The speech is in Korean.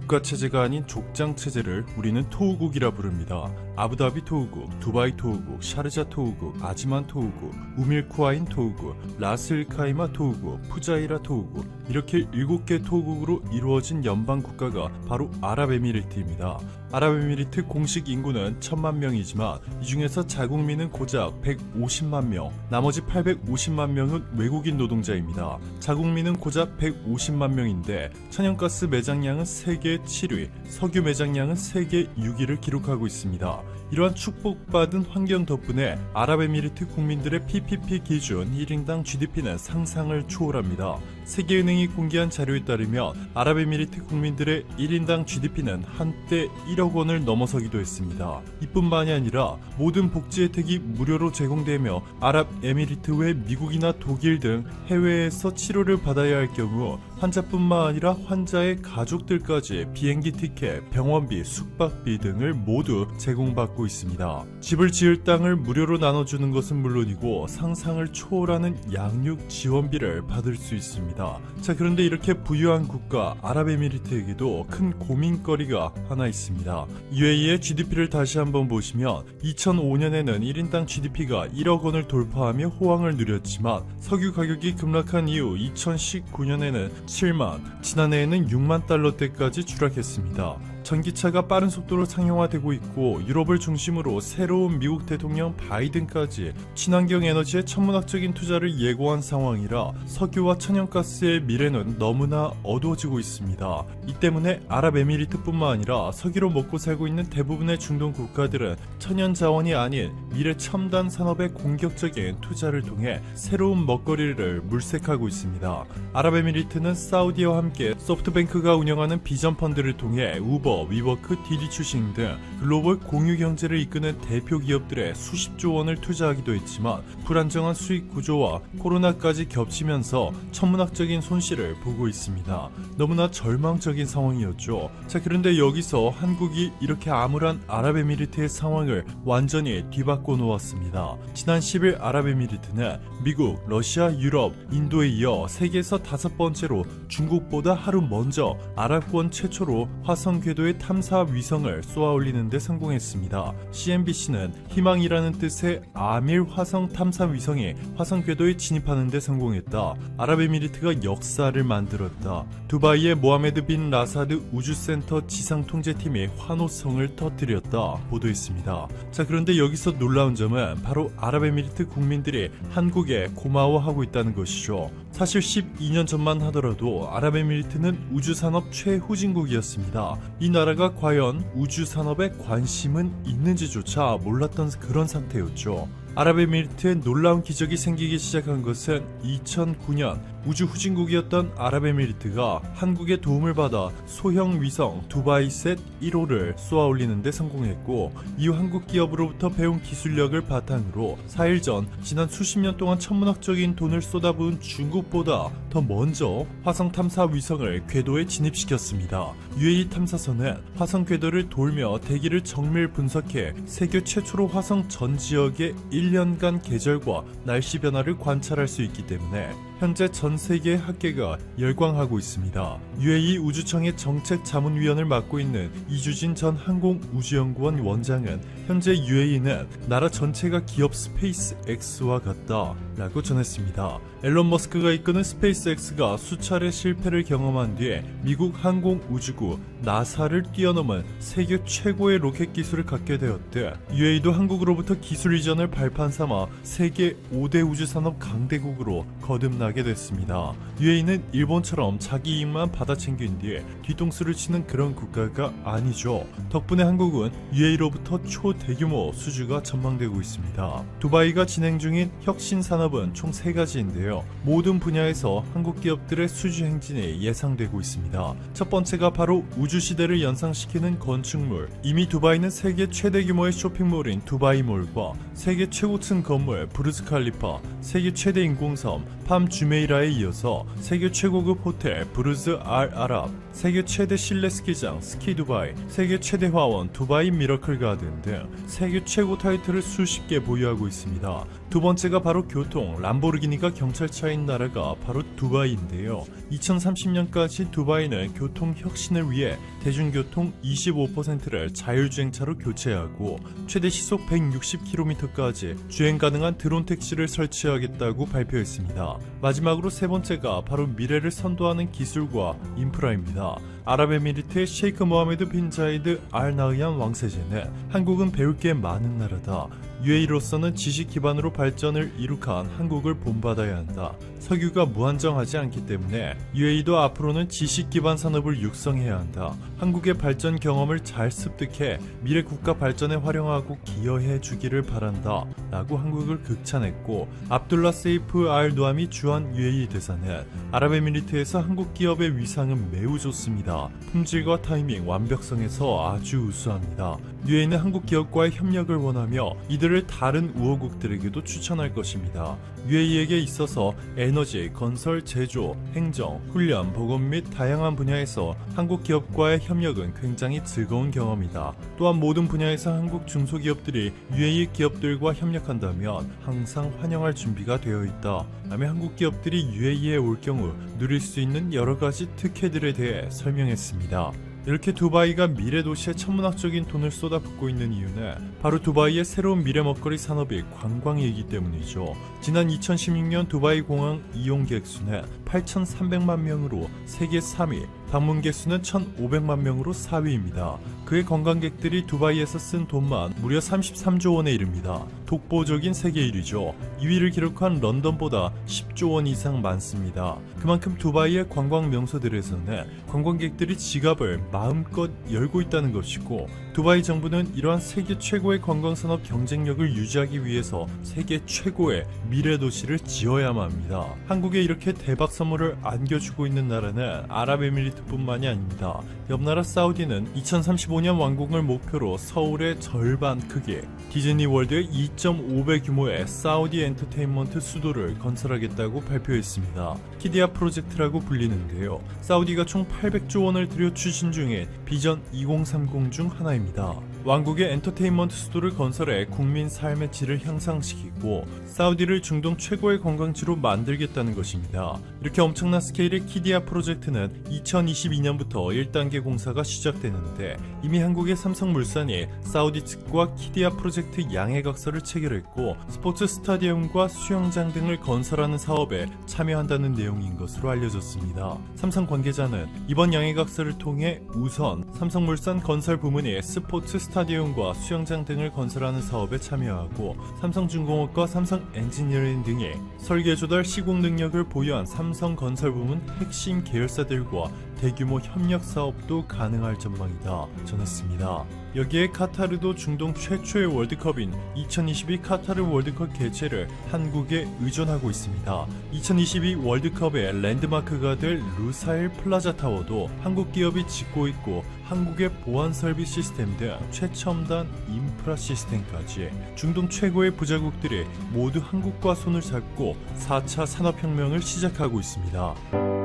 국가체제가 아닌 족장체제를 우리는 토우국이라 부릅니다. 아부다비 토우국, 두바이 토우국, 샤르자 토우국, 아즈만 토우국, 우밀쿠아인 토우국, 라스일카이마 토우국, 푸자이라 토우국, 이렇게 7개 토우국으로 이루어진 연방 국가가 바로 아랍에미리트입니다. 아랍에미리트 공식 인구는 1000만 명이지만 이 중에서 자국민은 고작 150만 명, 나머지 850만 명은 외국인 노동자입니다. 자국민은 고작 150만 명인데 천연가스 매장량은 세계 7위, 석유 매장량은 세계 6위를 기록하고 있습니다. 이러한 축복받은 환경 덕분에 아랍에미리트 국민들의 PPP 기준 1인당 GDP는 상상을 초월합니다. 세계은행이 공개한 자료에 따르면 아랍에미리트 국민들의 1인당 GDP는 한때 1억 원을 넘어서기도 했습니다. 이뿐만이 아니라 모든 복지 혜택이 무료로 제공되며 아랍에미리트 외 미국이나 독일 등 해외에서 치료를 받아야 할 경우 환자뿐만 아니라 환자의 가족들까지 비행기 티켓, 병원비, 숙박비 등을 모두 제공받고 있습니다. 집을 지을 땅을 무료로 나눠주는 것은 물론이고 상상을 초월하는 양육 지원비를 받을 수 있습니다. 자, 그런데 이렇게 부유한 국가 아랍에미리트에게도 큰 고민거리가 하나 있습니다. UAE의 GDP를 다시 한번 보시면 2005년에는 1인당 GDP가 1억 원을 돌파하며 호황을 누렸지만 석유 가격이 급락한 이후 2019년에는 7만, 지난해에는 6만 달러대까지 추락했습니다. 전기차가 빠른 속도로 상용화되고 있고 유럽을 중심으로 새로운 미국 대통령 바이든까지 친환경 에너지에 천문학적인 투자를 예고한 상황이라 석유와 천연가스의 미래는 너무나 어두워지고 있습니다. 이 때문에 아랍에미리트뿐만 아니라 석유로 먹고 살고 있는 대부분의 중동 국가들은 천연 자원이 아닌 미래 첨단 산업의 공격적인 투자를 통해 새로운 먹거리를 물색하고 있습니다. 아랍에미리트는 사우디와 함께 소프트뱅크가 운영하는 비전 펀드를 통해 우버, 위워크, 디디 출싱 등 글로벌 공유 경제를 이끄는 대표 기업들의 수십조 원을 투자하기도 했지만 불안정한 수익 구조와 코로나까지 겹치면서 천문학적인 손실을 보고 있습니다. 너무나 절망적인 상황이었죠. 자, 그런데 여기서 한국이 이렇게 암울한 아랍에미리트의 상황을 완전히 뒤바꿔 놓았습니다. 지난 10일 아랍에미리트는 미국, 러시아, 유럽, 인도에 이어 세계에서 5번째로 중국보다 하루 먼저 아랍권 최초로 화성 궤도의 탐사 위성을 쏘아 올리는 데 성공했습니다. CNBC는 희망이라는 뜻의 아밀 화성 탐사 위성이 화성 궤도에 진입하는 데 성공했다. 아랍에미리트가 역사를 만들었다. 두바이의 모하메드 빈 라사드 우주센터 지상통제팀이 환호성을 터뜨렸다 보도했습니다. 자, 그런데 여기서 놀라운 점은 바로 아랍에미리트 국민들이 한국에 고마워하고 있다는 것이죠. 사실 12년 전만 하더라도 아랍에미리트는 우주산업 최후진국이었습니다. 이 나라가 과연 우주산업에 관심은 있는지조차 몰랐던 그런 상태였죠. 아랍에미리트에 놀라운 기적이 생기기 시작한 것은 2009년 우주 후진국이었던 아랍에미리트가 한국의 도움을 받아 소형 위성 두바이셋 1호를 쏘아 올리는 데 성공했고 이후 한국 기업으로부터 배운 기술력을 바탕으로 4일 전 지난 수십 년 동안 천문학적인 돈을 쏟아부은 중국보다 더 먼저 화성 탐사 위성을 궤도에 진입시켰습니다. UAE 탐사선은 화성 궤도를 돌며 대기를 정밀 분석해 세계 최초로 화성 전 지역의 1년간 계절과 날씨 변화를 관찰할 수 있기 때문에 현재 전 세계 학계가 열광하고 있습니다. UAE 우주청의 정책자문위원을 맡고 있는 이주진 전 항공우주연구원 원장은 현재 UAE는 나라 전체가 기업 스페이스X와 같다 라고 전했습니다. 앨런 머스크가 이끄는 스페이스X가 수차례 실패를 경험한 뒤에 미국 항공우주국 나사를 뛰어넘은 세계 최고의 로켓 기술을 갖게 되었듯 UAE도 한국으로부터 기술 이전을 발판 삼아 세계 5대 우주산업 강대국으로 거듭나게 됐습니다. UAE는 일본처럼 자기 이익만 받아 챙긴 뒤에 뒤통수를 치는 그런 국가가 아니죠. 덕분에 한국은 UAE로부터 초대규모 수주가 전망되고 있습니다. 두바이가 진행 중인 혁신 산업은 총 3가지인데요. 모든 분야에서 한국 기업들의 수주 행진이 예상되고 있습니다. 첫 번째가 바로 우주시대를 연상시키는 건축물. 이미 두바이는 세계 최대 규모의 쇼핑몰인 두바이몰과 세계 최고층 건물 부르즈 칼리파, 세계 최대 인공섬 팜 주메이라에 이어서 세계 최고급 호텔 부르즈 알 아랍, 세계 최대 실내 스키장 스키 두바이, 세계 최대 화원 두바이 미러클 가든 등 세계 최고 타이틀을 수십 개 보유하고 있습니다. 두 번째가 바로 교통, 람보르기니가 경찰차인 나라가 바로 두바이인데요. 2030년까지 두바이는 교통 혁신을 위해 대중교통 25%를 자율주행차로 교체하고 최대 시속 160km까지 주행 가능한 드론 택시를 설치하겠다고 발표했습니다. 마지막으로 세 번째가 바로 미래를 선도하는 기술과 인프라입니다. 아랍에미리트의 셰이크 모하메드 빈 자이드 알 나흐얀 왕세제는 한국은 배울 게 많은 나라다. UAE로서는 지식 기반으로 발전을 이룩한 한국을 본받아야 한다. 석유가 무한정하지 않기 때문에 UAE도 앞으로는 지식 기반 산업을 육성해야 한다. 한국의 발전 경험을 잘 습득해 미래 국가 발전에 활용하고 기여해 주기를 바란다. 라고 한국을 극찬했고, 압둘라 세이프 알 누암이 주한 UAE 대사는 아랍에미리트에서 한국 기업의 위상은 매우 좋습니다. 품질과 타이밍, 완벽성에서 아주 우수합니다. UAE는 한국 기업과의 협력을 원하며 이들을 다른 우호국들에게도 추천할 것입니다. UAE에게 있어서 에너지, 건설, 제조, 행정, 훈련, 보건 및 다양한 분야에서 한국 기업과의 협력은 굉장히 즐거운 경험이다. 또한 모든 분야에서 한국 중소기업들이 UAE 기업들과 협력한다면 항상 환영할 준비가 되어 있다. 라며 한국 기업들이 UAE에 올 경우 누릴 수 있는 여러 가지 특혜들에 대해 설명했습니다. 이렇게 두바이가 미래 도시에 천문학적인 돈을 쏟아붓고 있는 이유는 바로 두바이의 새로운 미래 먹거리 산업이 관광이기 때문이죠. 지난 2016년 두바이 공항 이용객 수는 8,300만 명으로 세계 3위, 방문 개수는 1,500만 명으로 4위입니다. 그의 관광객들이 두바이에서 쓴 돈만 무려 33조 원에 이릅니다. 독보적인 세계 1위죠. 2위를 기록한 런던보다 10조 원 이상 많습니다. 그만큼 두바이의 관광 명소들에서는 관광객들이 지갑을 마음껏 열고 있다는 것이고, 두바이 정부는 이러한 세계 최고의 관광산업 경쟁력을 유지하기 위해서 세계 최고의 미래 도시를 지어야만 합니다. 한국에 이렇게 대박 선물을 안겨주고 있는 나라는 아랍에미리트뿐만이 아닙니다. 옆나라 사우디는 2035년 완공을 목표로 서울의 절반 크기, 디즈니 월드의 2.5배 규모의 사우디 엔터테인먼트 수도를 건설하겠다고 발표했습니다. 키디아 프로젝트라고 불리는데요. 사우디가 총 800조 원을 들여 추진 중인 비전 2030 중 하나입니다. 왕국의 엔터테인먼트 수도를 건설해 국민 삶의 질을 향상시키고 사우디를 중동 최고의 관광지로 만들겠다는 것입니다. 이렇게 엄청난 스케일의 키디아 프로젝트는 2022년부터 1단계 공사가 시작되는데, 이미 한국의 삼성물산이 사우디 측과 키디아 프로젝트 양해각서를 체결했고 스포츠 스타디움과 수영장 등을 건설하는 사업에 참여한다는 내용인 것으로 알려졌습니다. 삼성 관계자는 이번 양해각서를 통해 우선 삼성물산 건설 부문이 스포츠 스타디움과 수영장 등을 건설하는 사업에 참여하고, 삼성중공업과 삼성엔지니어링 등이 설계 조달 시공 능력을 보유한 삼성건설 부문 핵심 계열사들과 대규모 협력 사업도 가능할 전망이다 전했습니다. 여기에 카타르도 중동 최초의 월드컵인 2022 카타르 월드컵 개최를 한국에 의존하고 있습니다. 2022 월드컵의 랜드마크가 될 루사일 플라자 타워도 한국 기업이 짓고 있고, 한국의 보안 설비 시스템 등 최첨단 인프라 시스템까지 중동 최고의 부자국들이 모두 한국과 손을 잡고 4차 산업혁명을 시작하고 있습니다.